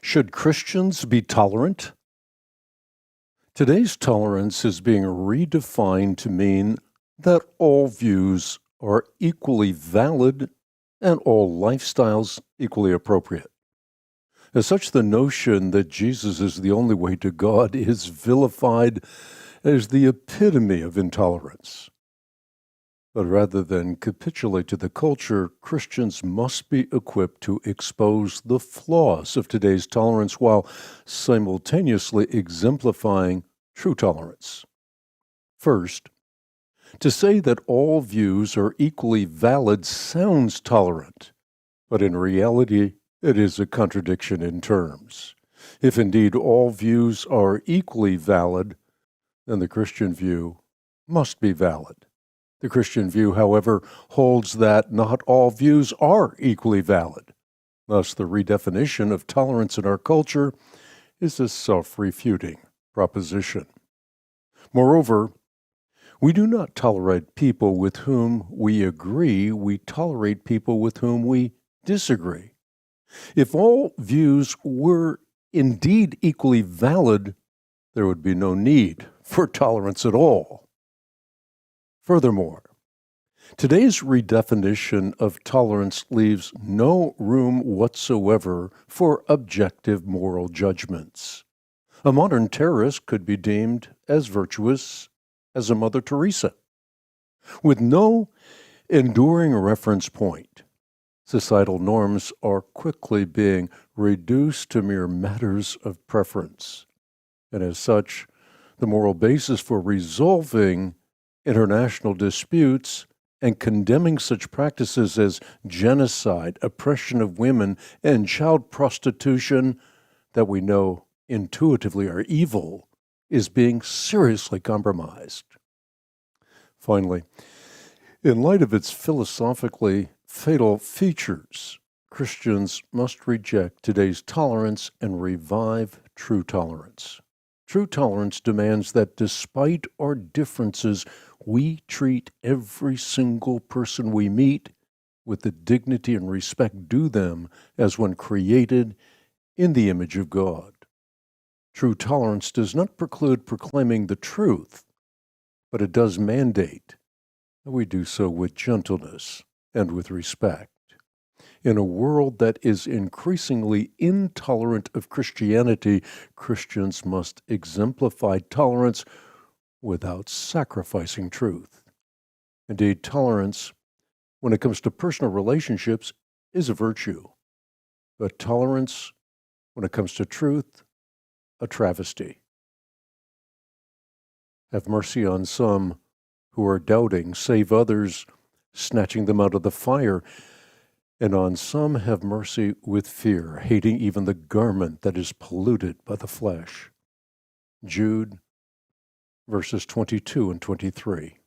Should Christians be tolerant? Today's tolerance is being redefined to mean that all views are equally valid and all lifestyles equally appropriate. As such, the notion that Jesus is the only way to God is vilified as the epitome of intolerance. But rather than capitulate to the culture, Christians must be equipped to expose the flaws of today's tolerance while simultaneously exemplifying true tolerance. First, to say that all views are equally valid sounds tolerant, but in reality, it is a contradiction in terms. If indeed all views are equally valid, then the Christian view must be valid. The Christian view, however, holds that not all views are equally valid. Thus, the redefinition of tolerance in our culture is a self-refuting proposition. Moreover, we do not tolerate people with whom we agree, we tolerate people with whom we disagree. If all views were indeed equally valid, there would be no need for tolerance at all. Furthermore, today's redefinition of tolerance leaves no room whatsoever for objective moral judgments. A modern terrorist could be deemed as virtuous as a Mother Teresa. With no enduring reference point, societal norms are quickly being reduced to mere matters of preference. And as such, the moral basis for resolving international disputes and condemning such practices as genocide, oppression of women, and child prostitution that we know intuitively are evil is being seriously compromised. Finally, in light of its philosophically fatal features, Christians must reject today's tolerance and revive true tolerance. True tolerance demands that despite our differences, we treat every single person we meet with the dignity and respect due them as one created in the image of God. True tolerance does not preclude proclaiming the truth, but it does mandate that we do so with gentleness and with respect. In a world that is increasingly intolerant of Christianity, Christians must exemplify tolerance without sacrificing truth. Indeed, tolerance, when it comes to personal relationships, is a virtue. But tolerance, when it comes to truth, a travesty. Have mercy on some who are doubting, save others, snatching them out of the fire. And on some have mercy with fear, hating even the garment that is polluted by the flesh. Jude, verses 22 and 23.